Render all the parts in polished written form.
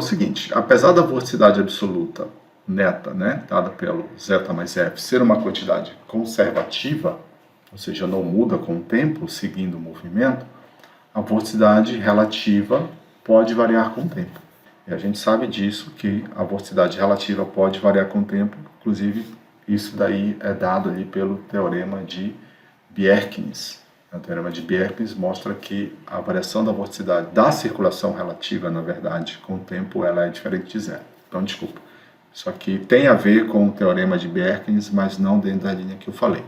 o seguinte, apesar da vorticidade absoluta neta, né, dada pelo zeta mais f, ser uma quantidade conservativa, ou seja, não muda com o tempo, seguindo o movimento, a vorticidade relativa pode variar com o tempo. E a gente sabe disso, que a vorticidade relativa pode variar com o tempo, inclusive isso daí é dado ali pelo teorema de Bjerknes. O teorema de Bjerknes mostra que a variação da vorticidade da circulação relativa, na verdade, com o tempo, ela é diferente de zero. Então, desculpa. Isso aqui tem a ver com o teorema de Bjerknes, mas não dentro da linha que eu falei.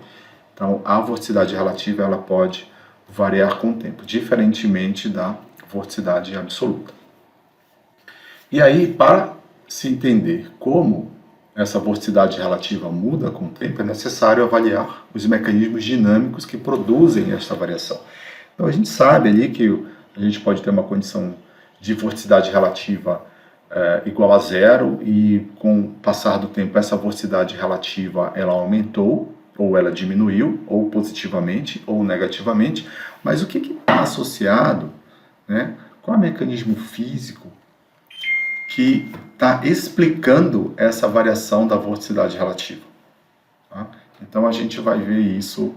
Então, a vorticidade relativa ela pode variar com o tempo, diferentemente da vorticidade absoluta. E aí, para se entender como essa vorticidade relativa muda com o tempo, é necessário avaliar os mecanismos dinâmicos que produzem esta variação. Então, a gente sabe ali que a gente pode ter uma condição de vorticidade relativa igual a zero, e com o passar do tempo essa vorticidade relativa ela aumentou, ou ela diminuiu, ou positivamente ou negativamente, mas o que está associado, né, qual é o mecanismo físico que está explicando essa variação da vorticidade relativa? Tá? Então a gente vai ver isso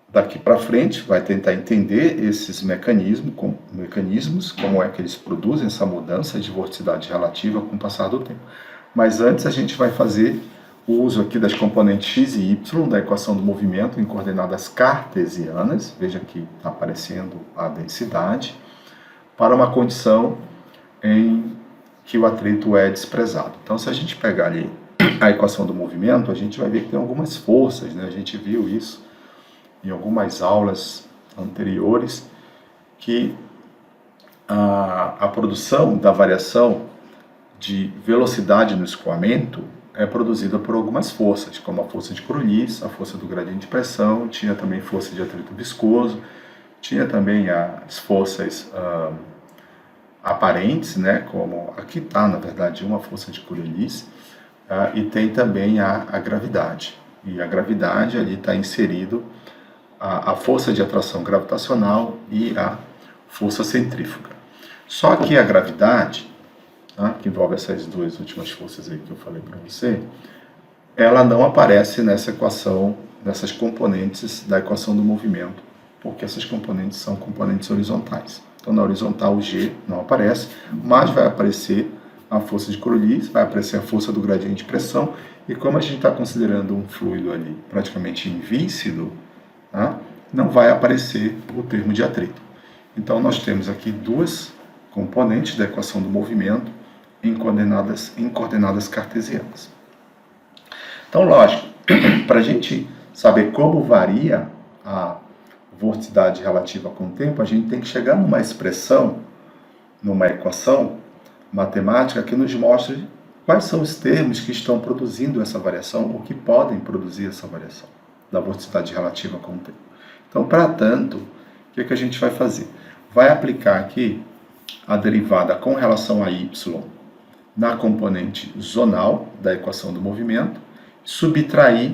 daqui para frente, vai tentar entender esses mecanismos, como é que eles produzem essa mudança de vorticidade relativa com o passar do tempo. Mas antes a gente vai fazer o uso aqui das componentes x e y da equação do movimento em coordenadas cartesianas, veja que está aparecendo a densidade, para uma condição em que o atrito é desprezado. Então, se a gente pegar ali a equação do movimento, a gente vai ver que tem algumas forças, né? A gente viu isso em algumas aulas anteriores, que a produção da variação de velocidade no escoamento é produzida por algumas forças, como a força de Coriolis, a força do gradiente de pressão, tinha também força de atrito viscoso, tinha também as forças aparentes, né, como aqui está, na verdade, uma força de Coriolis, e tem também a gravidade. E a gravidade ali está inserido a força de atração gravitacional e a força centrífuga. Só que a gravidade, tá, que envolve essas duas últimas forças aí que eu falei para você, ela não aparece nessa equação, nessas componentes da equação do movimento, porque essas componentes são componentes horizontais. Então, na horizontal, o G não aparece, mas vai aparecer a força de Coriolis, vai aparecer a força do gradiente de pressão, e como a gente está considerando um fluido ali praticamente invíncido, tá, não vai aparecer o termo de atrito. Então, nós temos aqui duas componentes da equação do movimento em coordenadas cartesianas. Então, lógico, para a gente saber como varia a vorticidade relativa com o tempo, a gente tem que chegar numa expressão, numa equação matemática que nos mostre quais são os termos que estão produzindo essa variação, ou que podem produzir essa variação da vorticidade relativa com o tempo. Então, para tanto, o que a gente vai fazer? Vai aplicar aqui a derivada com relação a y na componente zonal da equação do movimento, subtrair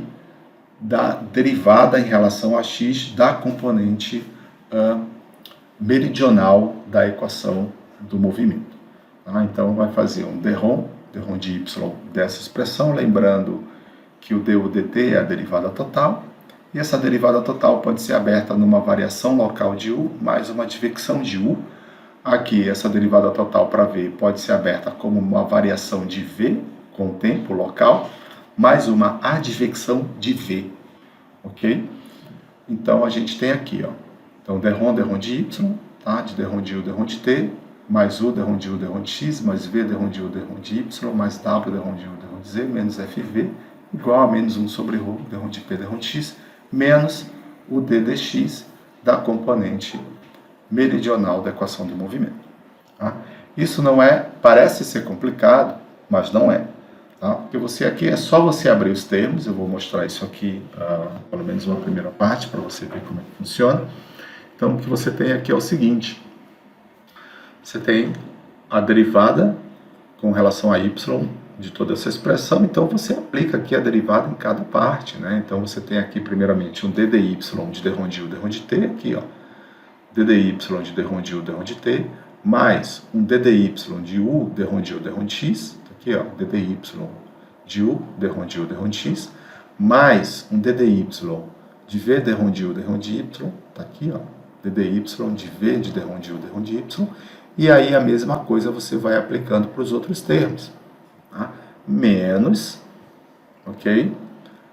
da derivada em relação a x da componente meridional da equação do movimento. Tá? Então, vai fazer um derrom de y dessa expressão, lembrando que o du dt é a derivada total, e essa derivada total pode ser aberta numa variação local de u, mais uma advecção de u. Aqui, essa derivada total para v pode ser aberta como uma variação de v com o tempo local, mais uma advecção de v, ok? Então, a gente tem aqui, ó, então, derrom de y, tá? De derrom de u, derrom de t, mais u, derrom de u, derrom de x, mais v, derrom de u, derrom de y, mais w, derrom de u, derrom de z, menos fv, igual a menos 1 sobre ρ, derrom de p, derrom de x, menos o d dx da componente meridional da equação do movimento. Tá? Isso não é, parece ser complicado, mas não é. Tá? Porque você aqui é só você abrir os termos, eu vou mostrar isso aqui, pelo menos uma primeira parte, para você ver como é que funciona. Então, o que você tem aqui é o seguinte, você tem a derivada com relação a y de toda essa expressão, então você aplica aqui a derivada em cada parte, né? Então, você tem aqui, primeiramente, um ddy de derrom de u, derrom de t, aqui, ó, ddy de derrom de u, derrom de t, mais um ddy de u derrom de u derrom de x, tá aqui ó, ddy de u derrom de u derrom de x, mais um ddy de v derrom de u derrom de y, tá aqui ó, ddy de v de derrom de u derrom de y, e aí a mesma coisa você vai aplicando para os outros termos, tá? Menos, ok?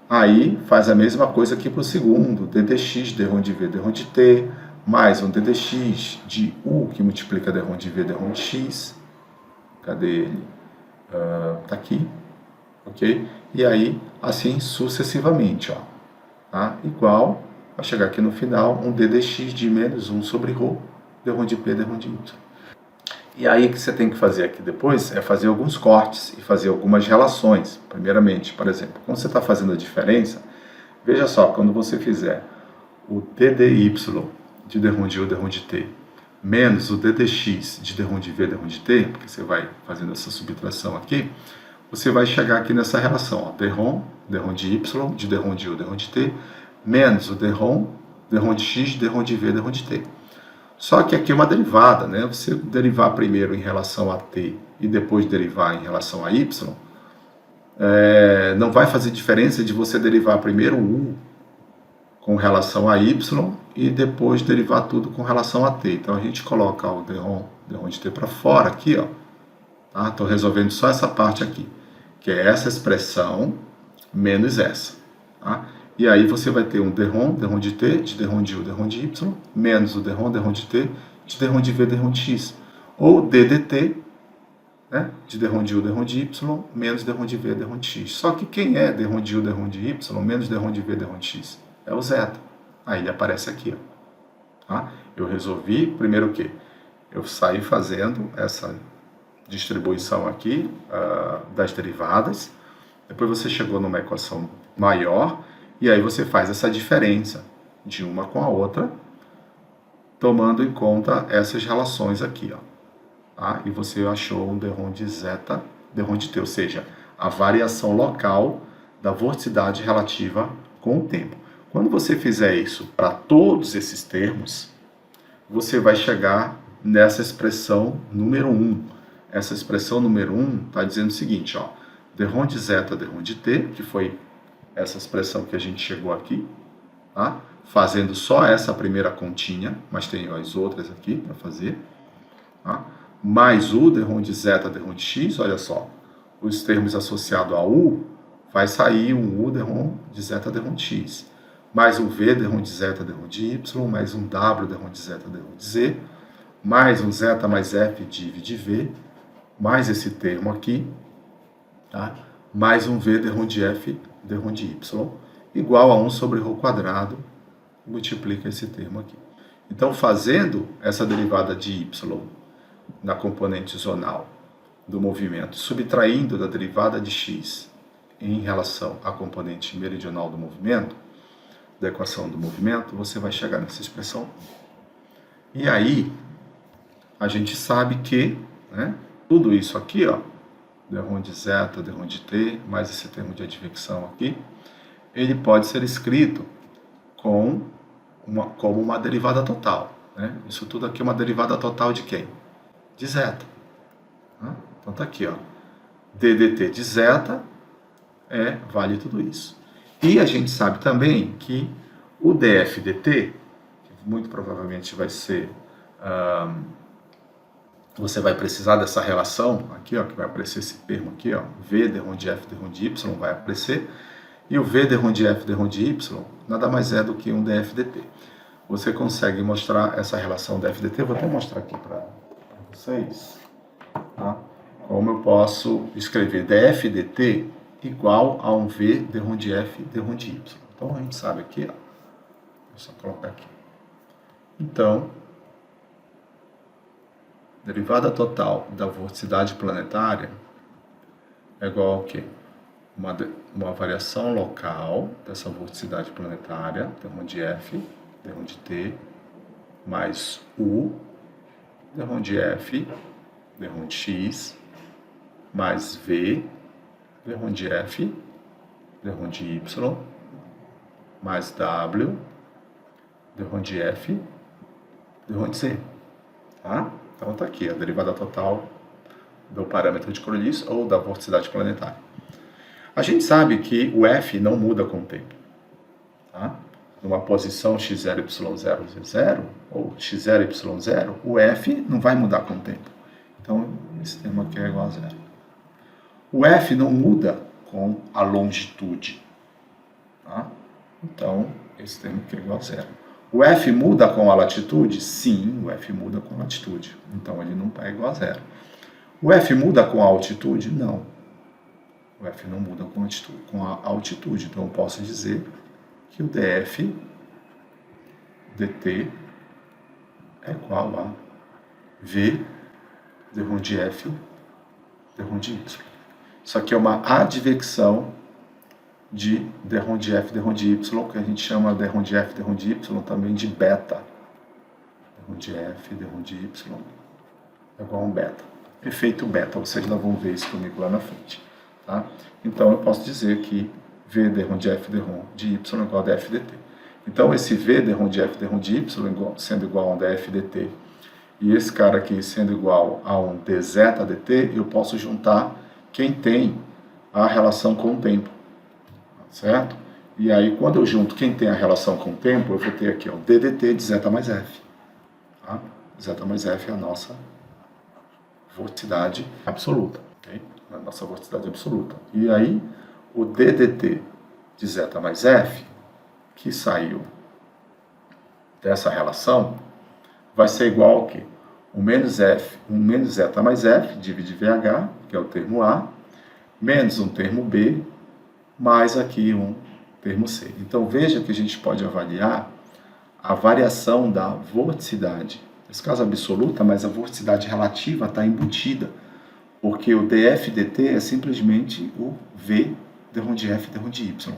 Aí faz a mesma coisa aqui para o segundo, ddx derrom de v derrom de t, mais um ddx de u que multiplica derrom de v derrom de x, cadê ele? Tá aqui, ok? E aí, assim sucessivamente, ó, tá? Igual, vai chegar aqui no final, um ddx de menos 1 sobre ρ, derrom de p derrom de y. E aí o que você tem que fazer aqui depois é fazer alguns cortes e fazer algumas relações. Primeiramente, por exemplo, quando você está fazendo a diferença, veja só, quando você fizer o ddy de derrom de u derrom de t menos o ddx de derrom de v derrom de t, porque você vai fazendo essa subtração aqui, você vai chegar aqui nessa relação, ó, derrom de y, de derrom de u derrom de t, menos o derrom de x, derrom de v derrom de t. Só que aqui é uma derivada, né? Você derivar primeiro em relação a t e depois derivar em relação a y, não vai fazer diferença de você derivar primeiro u com relação a y e depois derivar tudo com relação a t. Então a gente coloca o derrom de t para fora aqui, ó. Tá? Estou resolvendo só essa parte aqui, que é essa expressão menos essa. Tá? E aí você vai ter um derrom de t, de derrom de u, derrom de y, menos o derrom de t, de derrom de v, derrom de x. Ou ddt, né, de derrom de u, derrom de y, menos derrom de v, derrom de x. Só que quem é derrom de u, derrom de y, menos derrom de v, derrom de x? É o zeta. Aí ele aparece aqui, ó. Tá? Eu resolvi, primeiro o quê? Eu saí fazendo essa distribuição aqui das derivadas. Depois você chegou numa equação maior, e aí você faz essa diferença de uma com a outra, tomando em conta essas relações aqui, ó. Tá? E você achou um derrom de zeta, derrom de t, ou seja, a variação local da vorticidade relativa com o tempo. Quando você fizer isso para todos esses termos, você vai chegar nessa expressão número 1. Essa expressão número 1 está dizendo o seguinte, ó, derrom de zeta, derrom de t, que foi essa expressão que a gente chegou aqui, tá? Fazendo só essa primeira continha, mas tem as outras aqui para fazer, tá? Mais u, derrom de zeta, derrom de x, olha só, os termos associados a u, vai sair um u, derrom de zeta, derrom de x, mais um v, derrom de zeta, derrom de y, mais um w, derrom de zeta, derrom de z, mais um zeta mais f, div de v, mais esse termo aqui, tá? Mais um v, derrom de f, derrom de y, igual a 1 sobre ρ quadrado, multiplica esse termo aqui. Então, fazendo essa derivada de y na componente zonal do movimento, subtraindo da derivada de x em relação à componente meridional do movimento, da equação do movimento, você vai chegar nessa expressão. E aí, a gente sabe que, né, tudo isso aqui, ó, derrom de zeta, derrom de t, mais esse termo de advecção aqui, ele pode ser escrito como uma derivada total. Né? Isso tudo aqui é uma derivada total de quem? De zeta. Né? Então tá aqui, ó, ddt de zeta vale tudo isso. E a gente sabe também que o df dt, que muito provavelmente vai ser... você vai precisar dessa relação aqui, ó, que vai aparecer esse termo aqui, ó, v derrom de f derrom de y vai aparecer, e o v derrom de f derrom de y nada mais é do que um df dt. Você consegue mostrar essa relação df dt, vou até mostrar aqui para vocês, tá? Como eu posso escrever df dt igual a um v derrom de f derrom de y. Então a gente sabe aqui, ó, vou só colocar aqui. Então, derivada total da vorticidade planetária é igual ao quê? Uma variação local dessa vorticidade planetária, derrom de f, derrom de t, mais u, derrom de f, derrom de x, mais v, derrom de f, derrom de y, mais w, derrom de f, derrom de z. Tá? Então está aqui a derivada total do parâmetro de Coriolis ou da vorticidade planetária. A gente sabe que o F não muda com o tempo. Tá? Numa posição x0, y0, z0, ou x0, y0, o F não vai mudar com o tempo. Então, esse termo aqui é igual a zero. O F não muda com a longitude. Tá? Então, esse termo aqui é igual a zero. O F muda com a latitude? Sim, o F muda com a latitude. Então, ele não é igual a zero. O F muda com a altitude? Não. O F não muda com a altitude. Então, eu posso dizer que o df dt é igual a v d ρ de f d ρ de y. Isso aqui é uma advecção de d ρ de f d ρ de y, que a gente chama d ρ de f d ρ de y também de beta. D ρ de f d ρ de y é igual a um beta. Efeito beta, vocês ainda vão ver isso comigo lá na frente. Tá? Então, eu posso dizer que v d ρ de f d ρ de y é igual a df dt. Então, esse v d ρ de f d ρ de y sendo igual a um df dt e esse cara aqui sendo igual a um dz dt, eu posso juntar quem tem a relação com o tempo. Certo? E aí, quando eu junto quem tem a relação com o tempo, eu vou ter aqui ó, ddt de z mais f. Tá? Z mais f é a nossa vorticidade absoluta. Okay? A nossa vorticidade absoluta. E aí, o ddt de z mais f, que saiu dessa relação, vai ser igual ao quê? O menos f, um menos z mais f, divide vh, que é o termo A, menos um termo B, mais aqui um termo C. Então, veja que a gente pode avaliar a variação da vorticidade. Nesse caso absoluta, mas a vorticidade relativa está embutida, porque o df dt é simplesmente o v d ρ de f d ρ de y.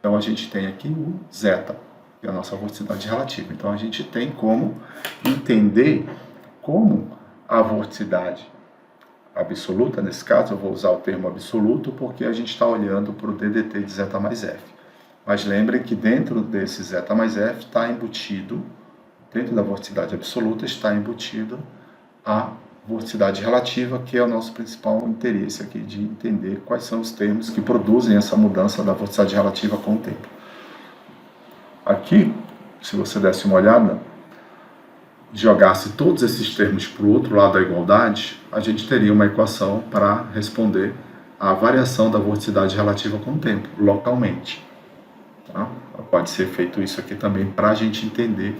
Então, a gente tem aqui o zeta, que é a nossa vorticidade relativa. Então, a gente tem como entender como a vorticidade absoluta, nesse caso eu vou usar o termo absoluto porque a gente está olhando para o ddt de z mais f. Mas lembrem que dentro desse z mais f está embutido, dentro da vorticidade absoluta está embutido a vorticidade relativa, que é o nosso principal interesse aqui de entender quais são os termos que produzem essa mudança da vorticidade relativa com o tempo. Aqui, se você desse uma olhada, jogasse todos esses termos para o outro lado da igualdade, a gente teria uma equação para responder à variação da vorticidade relativa com o tempo, localmente. Tá? Pode ser feito isso aqui também para a gente entender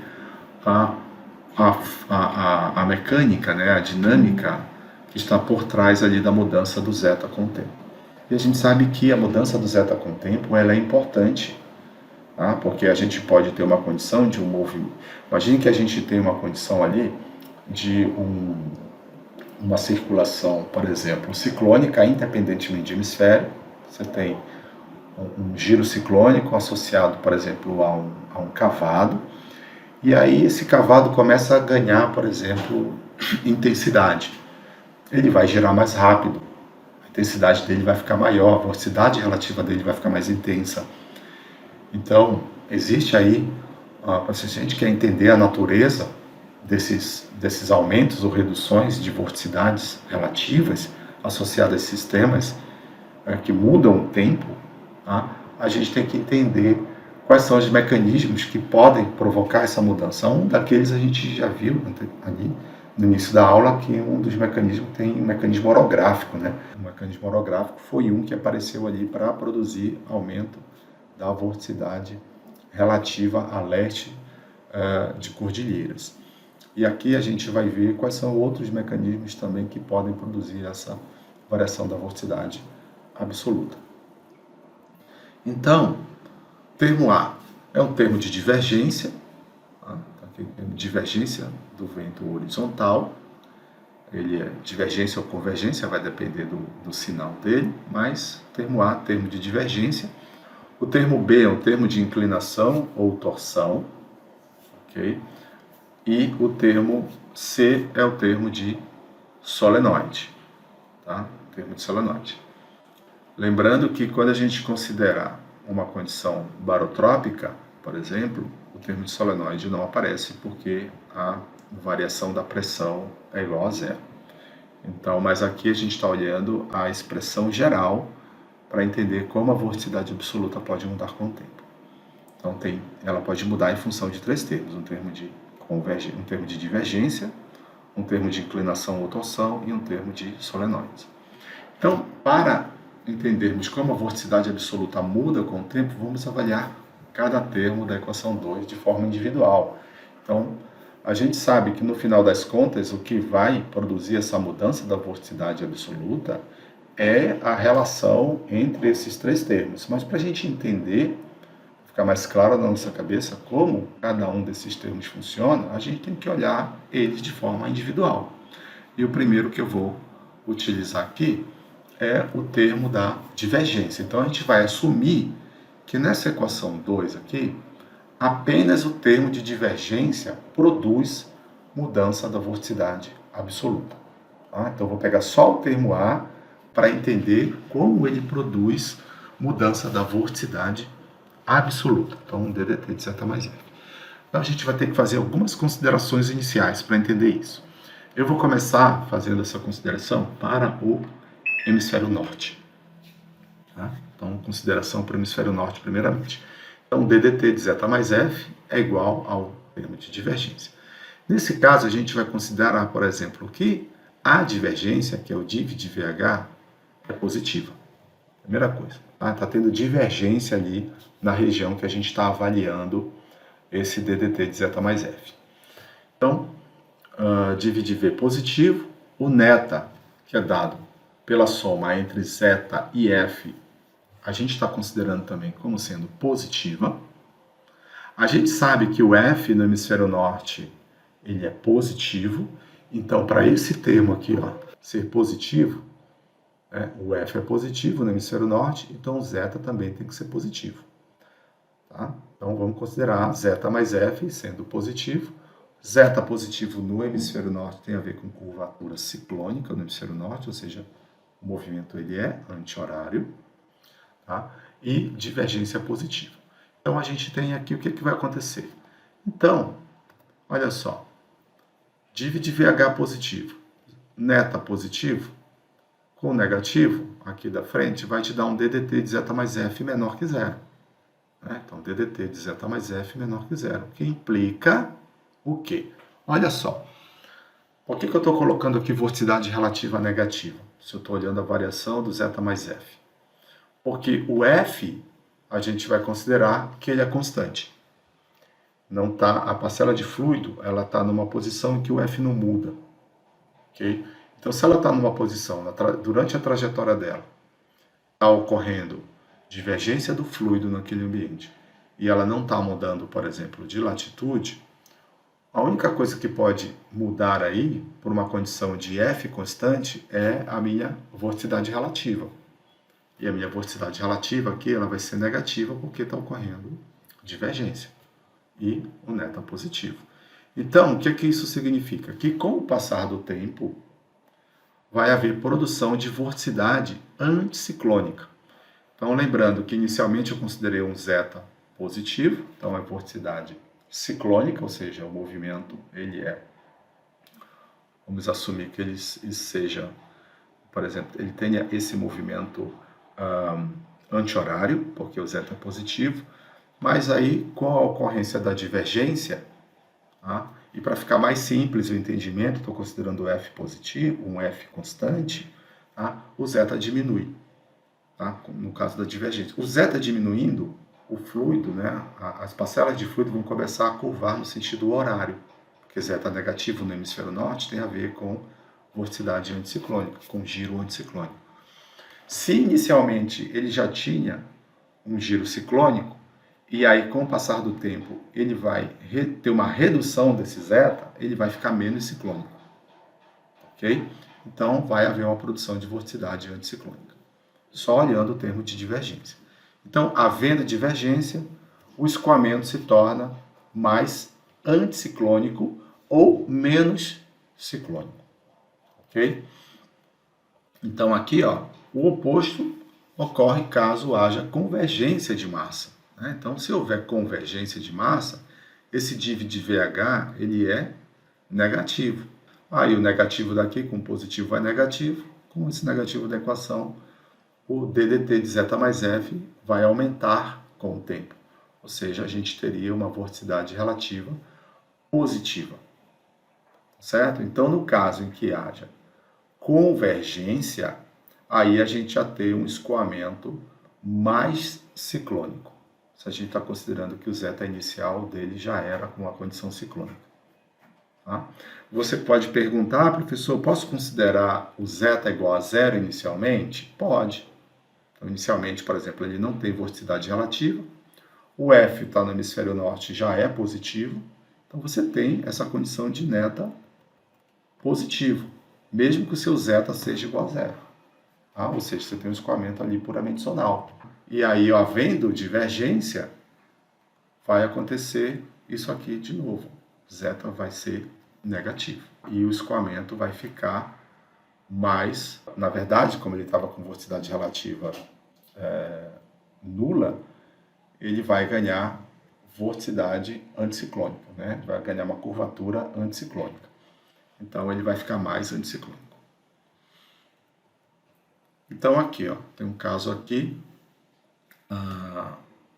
a mecânica, né, a dinâmica que está por trás ali da mudança do zeta com o tempo. E a gente sabe que a mudança do zeta com o tempo ela é importante, tá? Porque a gente pode ter uma condição de um movimento. Imagine que a gente tem uma condição ali de uma circulação, por exemplo, ciclônica, independentemente de hemisfério. Você tem um giro ciclônico associado, por exemplo, a um cavado. E aí esse cavado começa a ganhar, por exemplo, intensidade. Ele vai girar mais rápido, a intensidade dele vai ficar maior, a velocidade relativa dele vai ficar mais intensa. Então, existe aí, se a gente quer entender a natureza desses aumentos ou reduções de vorticidades relativas associadas a esses sistemas que mudam o tempo, tá? A gente tem que entender quais são os mecanismos que podem provocar essa mudança. Um daqueles a gente já viu ali no início da aula, que um dos mecanismos tem um mecanismo orográfico, né? O mecanismo orográfico foi um que apareceu ali para produzir aumento da vorticidade relativa a leste de cordilheiras. E aqui a gente vai ver quais são outros mecanismos também que podem produzir essa variação da vorticidade absoluta. Então, termo A é um termo de divergência, tá? Aqui, divergência do vento horizontal. Ele é divergência ou convergência, vai depender do sinal dele, mas termo A, termo de divergência. O termo B é um termo de inclinação ou torção, ok? E o termo C é o termo de solenoide, tá? O termo de solenoide. Lembrando que quando a gente considerar uma condição barotrópica, por exemplo, o termo de solenoide não aparece porque a variação da pressão é igual a zero. Então, mas aqui a gente está olhando a expressão geral para entender como a vorticidade absoluta pode mudar com o tempo. Então, ela pode mudar em função de três termos: um termo de divergência, um termo de inclinação ou torção e um termo de solenoides. Então, para entendermos como a vorticidade absoluta muda com o tempo, vamos avaliar cada termo da equação 2 de forma individual. Então, a gente sabe que no final das contas, o que vai produzir essa mudança da vorticidade absoluta é a relação entre esses três termos. Mas para a gente entender, ficar mais claro na nossa cabeça como cada um desses termos funciona, a gente tem que olhar eles de forma individual. E o primeiro que eu vou utilizar aqui é o termo da divergência. Então, a gente vai assumir que nessa equação 2 aqui, apenas o termo de divergência produz mudança da vorticidade absoluta. Tá? Então, eu vou pegar só o termo A para entender como ele produz mudança da vorticidade absoluta. Então, um DDT de zeta mais F. Então, a gente vai ter que fazer algumas considerações iniciais para entender isso. Eu vou começar fazendo essa consideração para o hemisfério norte. Tá? Então, consideração para o hemisfério norte, primeiramente. Então, DDT de zeta mais F é igual ao termo de divergência. Nesse caso, a gente vai considerar, por exemplo, que a divergência, que é o div de VH, é positiva. Primeira coisa. Está tendo divergência ali na região que a gente está avaliando esse DDT de zeta mais F. Então, div de V positivo, o neta, que é dado pela soma entre zeta e F, a gente está considerando também como sendo positiva. A gente sabe que o F no hemisfério norte, ele é positivo. Então, para esse termo aqui, ó, ser positivo, o F é positivo no hemisfério norte, então o zeta também tem que ser positivo. Tá? Então, vamos considerar zeta mais F sendo positivo. Zeta positivo no hemisfério norte tem a ver com curvatura ciclônica no hemisfério norte, ou seja, o movimento ele é anti-horário. Tá? E divergência positiva. Então, a gente tem aqui o que vai acontecer. Então, olha só, div de VH positivo, neta positivo, com negativo, aqui da frente, vai te dar um DDT de zeta mais F menor que zero. Então, DDT de zeta mais F menor que zero, que implica o quê? Olha só, por que eu estou colocando aqui vorticidade relativa negativa? Se eu estou olhando a variação do zeta mais F. Porque o F, a gente vai considerar que ele é constante. Não tá, a parcela de fluido, ela está numa posição em que o F não muda. Okay? Então, se ela está numa posição, durante a trajetória dela, está ocorrendo divergência do fluido naquele ambiente, e ela não está mudando, por exemplo, de latitude, a única coisa que pode mudar aí, por uma condição de F constante, é a minha vorticidade relativa. E a minha vorticidade relativa aqui, ela vai ser negativa porque está ocorrendo divergência. E o neta positivo. Então, o que isso significa? Que com o passar do tempo, vai haver produção de vorticidade anticiclônica. Então, lembrando que inicialmente eu considerei um zeta positivo, então é vorticidade ciclônica, ou seja, o movimento, ele vamos assumir que ele seja, por exemplo, ele tenha esse movimento anti-horário, porque o zeta é positivo, mas aí com a ocorrência da divergência, tá? E para ficar mais simples o entendimento, estou considerando o F positivo, um F constante, tá? O zeta diminui, tá? No caso da divergência. O zeta diminuindo, o fluido, né? As parcelas de fluido vão começar a curvar no sentido horário, porque zeta negativo no hemisfério norte tem a ver com vorticidade anticiclônica, com giro anticiclônico. Se inicialmente ele já tinha um giro ciclônico, e aí com o passar do tempo ele vai ter uma redução desse zeta, ele vai ficar menos ciclônico. Ok? Então vai haver uma produção de vorticidade anticiclônica. Só olhando o termo de divergência. Então, havendo divergência, o escoamento se torna mais anticiclônico ou menos ciclônico. Ok? Então aqui, ó, o oposto ocorre caso haja convergência de massa. Né? Então, se houver convergência de massa, esse div de VH ele é negativo. Aí o negativo daqui com o positivo vai negativo, com esse negativo da equação, o DDT de zeta mais F vai aumentar com o tempo. Ou seja, a gente teria uma vorticidade relativa positiva. Certo? Então, no caso em que haja convergência, aí a gente já tem um escoamento mais ciclônico. Se a gente está considerando que o zeta inicial dele já era com uma condição ciclônica. Tá? Você pode perguntar, professor, posso considerar o zeta igual a zero inicialmente? Pode. Então, inicialmente, por exemplo, ele não tem vorticidade relativa, o F está no hemisfério norte, já é positivo, então você tem essa condição de neta positivo, mesmo que o seu zeta seja igual a zero. Tá? Ou seja, você tem um escoamento ali puramente zonal. E aí, havendo divergência, vai acontecer isso aqui de novo. Zeta vai ser negativo. E o escoamento vai ficar mais... Na verdade, como ele estava com vorticidade relativa nula, ele vai ganhar vorticidade anticiclônica, né? Vai ganhar uma curvatura anticiclônica. Então, ele vai ficar mais anticiclônico. Então, aqui, ó, tem um caso aqui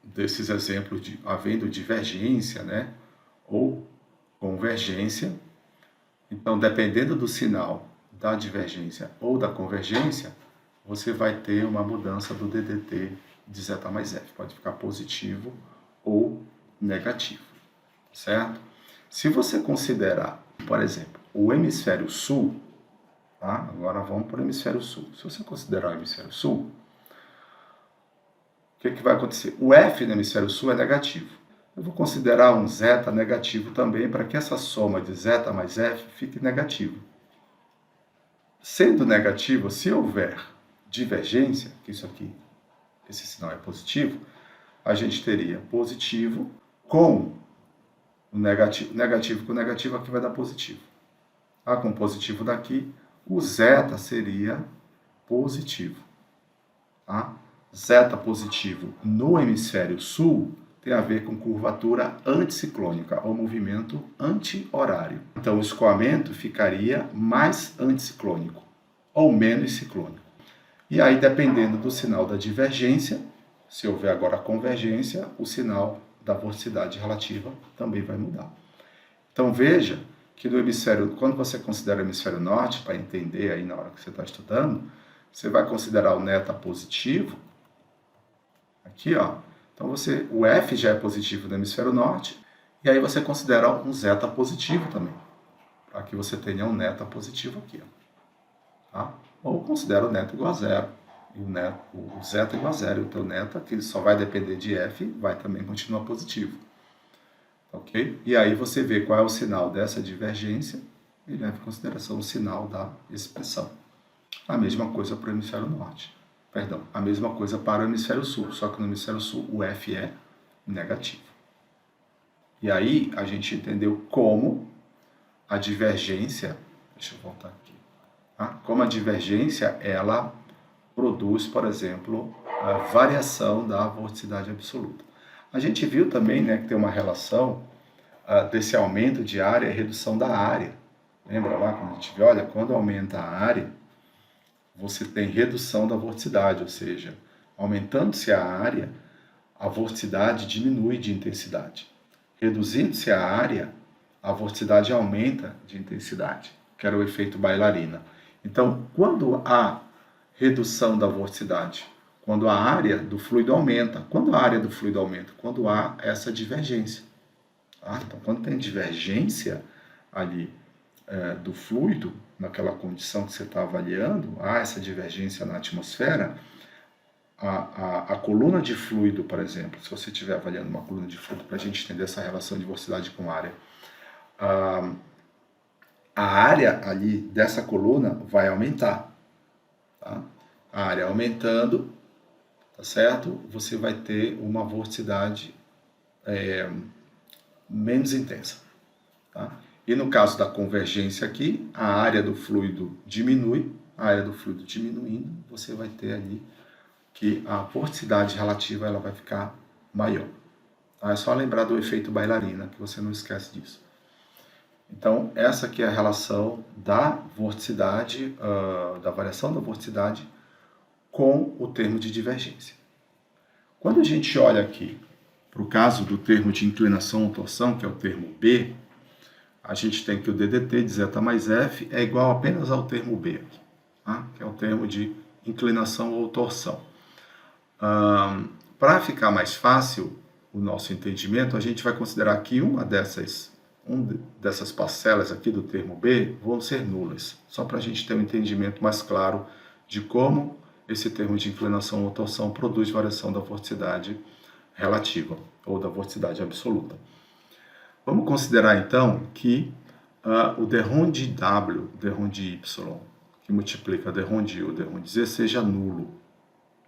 desses exemplos de havendo divergência, né? Ou convergência. Então, dependendo do sinal da divergência ou da convergência, você vai ter uma mudança do DDT de zeta mais F. Pode ficar positivo ou negativo, certo? Se você considerar, por exemplo, o hemisfério sul, tá? Agora vamos para o hemisfério sul. Se você considerar o hemisfério sul, o que vai acontecer? O F no hemisfério sul é negativo. Eu vou considerar um zeta negativo também para que essa soma de zeta mais F fique negativa. Sendo negativo, se houver divergência, que isso aqui, esse sinal é positivo, a gente teria positivo com o negativo, negativo com negativo, aqui vai dar positivo. Ah, com positivo daqui, o zeta seria positivo. Tá? Zeta positivo no hemisfério sul tem a ver com curvatura anticiclônica, ou movimento anti-horário. Então, o escoamento ficaria mais anticiclônico, ou menos ciclônico. E aí, dependendo do sinal da divergência, se houver agora convergência, o sinal da vorticidade relativa também vai mudar. Então, veja que no hemisfério, quando você considera o hemisfério norte, para entender aí na hora que você está estudando, você vai considerar o neta positivo, aqui, ó. Então, o F já é positivo no hemisfério norte, e aí você considera um zeta positivo também, para que você tenha um neta positivo aqui, ó. Tá? Ou considera o neta igual a zero, e o zeta igual a zero, e o teu neta, que só vai depender de F, vai também continuar positivo. Ok? E aí você vê qual é o sinal dessa divergência e leva em consideração o sinal da expressão. A mesma coisa para o hemisfério norte. Perdão, a mesma coisa para o hemisfério sul, só que no hemisfério sul o F é negativo. E aí a gente entendeu como a divergência, deixa eu voltar aqui, tá? Como a divergência, ela produz, por exemplo, a variação da vorticidade absoluta. A gente viu também, né, que tem uma relação desse aumento de área e redução da área. Lembra lá quando a gente viu, olha, quando aumenta a área, você tem redução da vorticidade, ou seja, aumentando-se a área, a vorticidade diminui de intensidade. Reduzindo-se a área, a vorticidade aumenta de intensidade, que era o efeito bailarina. Então, quando há redução da vorticidade, quando a área do fluido aumenta, quando a área do fluido aumenta, quando há essa divergência. Tá? Então, quando tem divergência ali do fluido, naquela condição que você está avaliando, há essa divergência na atmosfera, a coluna de fluido, por exemplo, se você estiver avaliando uma coluna de fluido, para a gente entender essa relação de vorticidade com área, a área ali dessa coluna vai aumentar. Tá? A área aumentando, tá certo? Você vai ter uma vorticidade menos intensa. Tá? E no caso da convergência aqui, a área do fluido diminui, a área do fluido diminuindo, você vai ter ali que a vorticidade relativa ela vai ficar maior. Tá? É só lembrar do efeito bailarina, que você não esquece disso. Então, essa aqui é a relação da vorticidade, da variação da vorticidade com o termo de divergência. Quando a gente olha aqui para o caso do termo de inclinação ou torção, que é o termo B, a gente tem que o DDT de zeta mais F é igual apenas ao termo B, aqui, tá? Que é o termo de inclinação ou torção. Para ficar mais fácil o nosso entendimento, a gente vai considerar que uma dessas parcelas aqui do termo B vão ser nulas, só para a gente ter um entendimento mais claro de como esse termo de inclinação ou torção produz variação da vorticidade relativa ou da vorticidade absoluta. Vamos considerar então que o derrom de W, derrom de Y, que multiplica derrom de U, derrom de Z, seja nulo.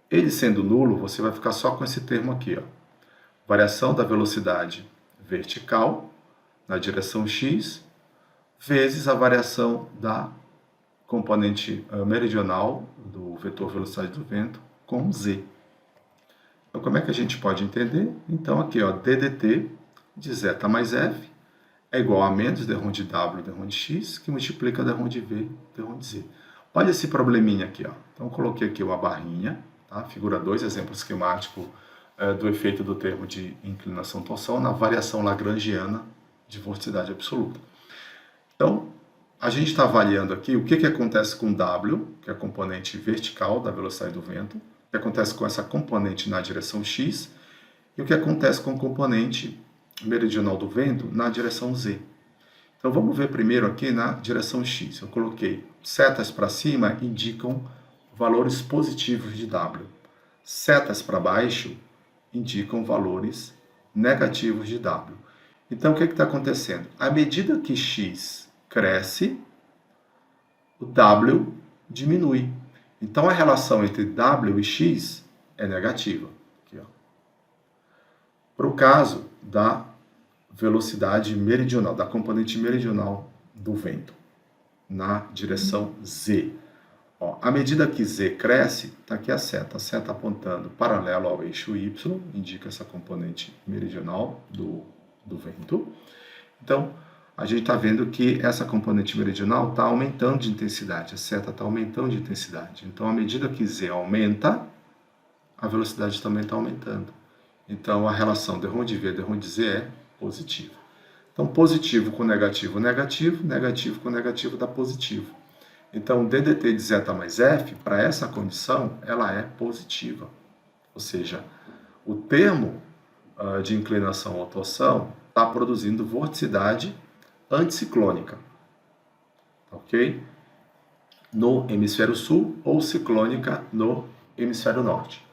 Ele sendo nulo, você vai ficar só com esse termo aqui, ó. Variação da velocidade vertical na direção x, vezes a variação da componente meridional do vetor velocidade do vento com z. Então, como é que a gente pode entender? Então, aqui, ó, DDT de zeta mais f é igual a menos derrom de w, derrom de x, que multiplica derrom de v, derrom de z. Olha esse probleminha aqui, ó. Então, eu coloquei aqui uma barrinha, tá? Figura 2, exemplo esquemático do efeito do termo de inclinação-torção na variação lagrangiana de vorticidade absoluta. Então, a gente está avaliando aqui o que acontece com W, que é a componente vertical da velocidade do vento, o que acontece com essa componente na direção x, e o que acontece com a componente meridional do vento na direção z. Então, vamos ver primeiro aqui na direção x. Eu coloquei setas para cima indicam valores positivos de W. Setas para baixo indicam valores negativos de W. Então, o que está acontecendo? À medida que x cresce, o W diminui. Então, a relação entre W e x é negativa. Para o caso da velocidade meridional, da componente meridional do vento, na direção z. Ó, à medida que z cresce, está aqui a seta apontando paralelo ao eixo y, indica essa componente meridional do vento. Então, a gente está vendo que essa componente meridional está aumentando de intensidade, a seta está aumentando de intensidade. Então, à medida que z aumenta, a velocidade também está aumentando. Então, a relação derrom de v, derrom de z é positiva. Então, positivo com negativo, negativo, negativo com negativo dá positivo. Então, DDT de zeta mais f, para essa condição, ela é positiva. Ou seja, o termo de inclinação ou torção está produzindo vorticidade anticiclônica, ok? No hemisfério sul ou ciclônica no hemisfério norte.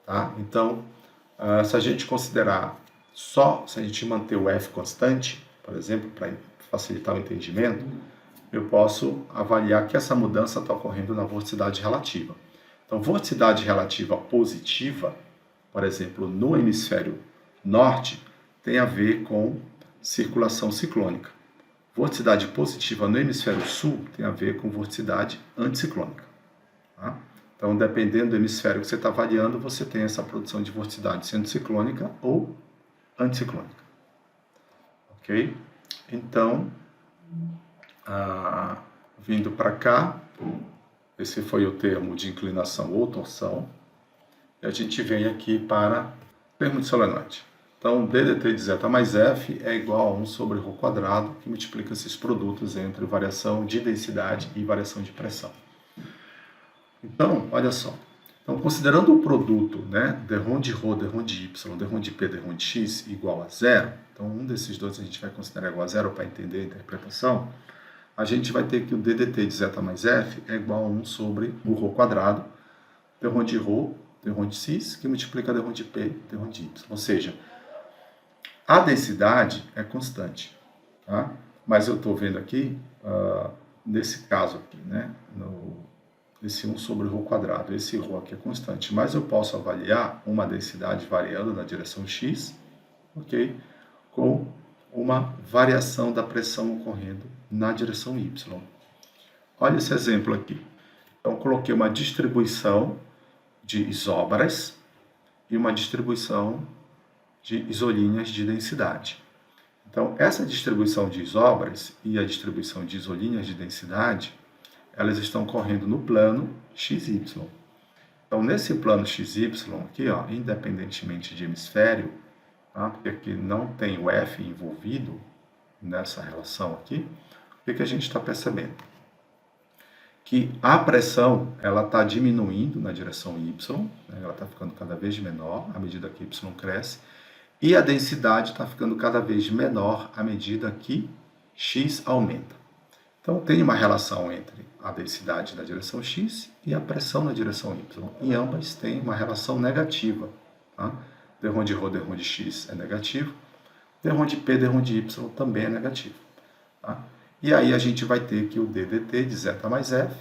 Tá? Então, se a gente considerar se a gente manter o F constante, por exemplo, para facilitar o entendimento, eu posso avaliar que essa mudança está ocorrendo na vorticidade relativa. Então, vorticidade relativa positiva, por exemplo, no hemisfério norte, tem a ver com circulação ciclônica. Vorticidade positiva no hemisfério sul tem a ver com vorticidade anticiclônica. Tá? Então, dependendo do hemisfério que você está avaliando, você tem essa produção de vorticidade sendo ciclônica ou anticiclônica. Ok? Então, vindo para cá, esse foi o termo de inclinação ou torção. E a gente vem aqui para o termo de solenoide. Então, DDT de zeta mais F é igual a 1 sobre ρ quadrado, que multiplica esses produtos entre variação de densidade e variação de pressão. Então, olha só. Então, considerando o produto, né, derrom de ρ, derrom de y, derrom de p, derrom de x igual a zero, então um desses dois a gente vai considerar igual a zero para entender a interpretação, a gente vai ter que o DDT de zeta mais F é igual a 1 sobre o ρ quadrado, derrom de ρ, derrom de x, que multiplica derrom de p, derrom de y. Ou seja, a densidade é constante, tá? Mas eu estou vendo aqui, nesse caso aqui, né, esse 1 sobre ρ quadrado, esse ρ aqui é constante, mas eu posso avaliar uma densidade variando na direção x, ok? Com uma variação da pressão ocorrendo na direção y. Olha esse exemplo aqui. Então, coloquei uma distribuição de isóbaras e uma distribuição de isolíneas de densidade. Então, essa distribuição de isobras e a distribuição de isolíneas de densidade, elas estão correndo no plano XY. Então, nesse plano XY aqui, ó, independentemente de hemisfério, tá? Porque aqui não tem o F envolvido nessa relação aqui, o que a gente está percebendo? Que a pressão ela está diminuindo na direção Y, né? Ela está ficando cada vez menor à medida que Y cresce, e a densidade está ficando cada vez menor à medida que X aumenta. Então, tem uma relação entre a densidade na direção X e a pressão na direção Y. E ambas têm uma relação negativa. Tá? D de ρ, D de X é negativo. D de P, D de Y também é negativo. Tá? E aí a gente vai ter que o ddt de zeta mais F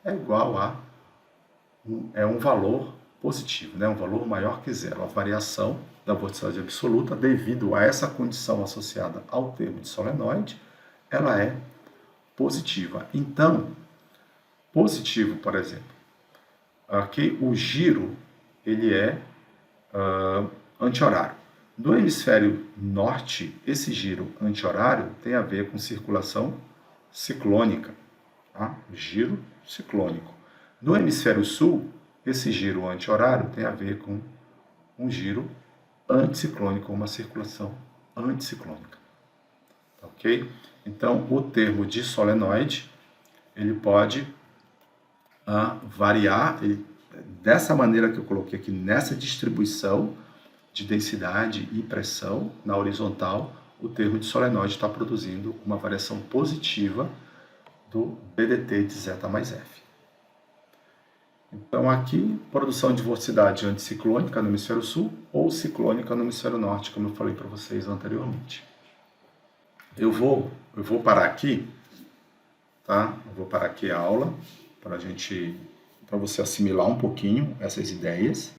é igual a um valor positivo, né? Um valor maior que zero. A variação da vorticidade absoluta, devido a essa condição associada ao termo de solenoide, ela é positiva. Então, positivo, por exemplo, aqui o giro ele é anti-horário. No hemisfério norte, esse giro anti-horário tem a ver com circulação ciclônica, tá? Giro ciclônico. No hemisfério sul, esse giro anti-horário tem a ver com um giro anticiclônico, uma circulação anticiclônica. Ok? Então, o termo de solenoide, ele pode variar dessa maneira que eu coloquei aqui, nessa distribuição de densidade e pressão na horizontal, o termo de solenoide está produzindo uma variação positiva do BDT de zeta mais F. Então, aqui, produção de vorticidade anticiclônica no hemisfério sul ou ciclônica no hemisfério norte, como eu falei para vocês anteriormente. Eu vou parar aqui, tá? Eu vou parar aqui a aula para você assimilar um pouquinho essas ideias.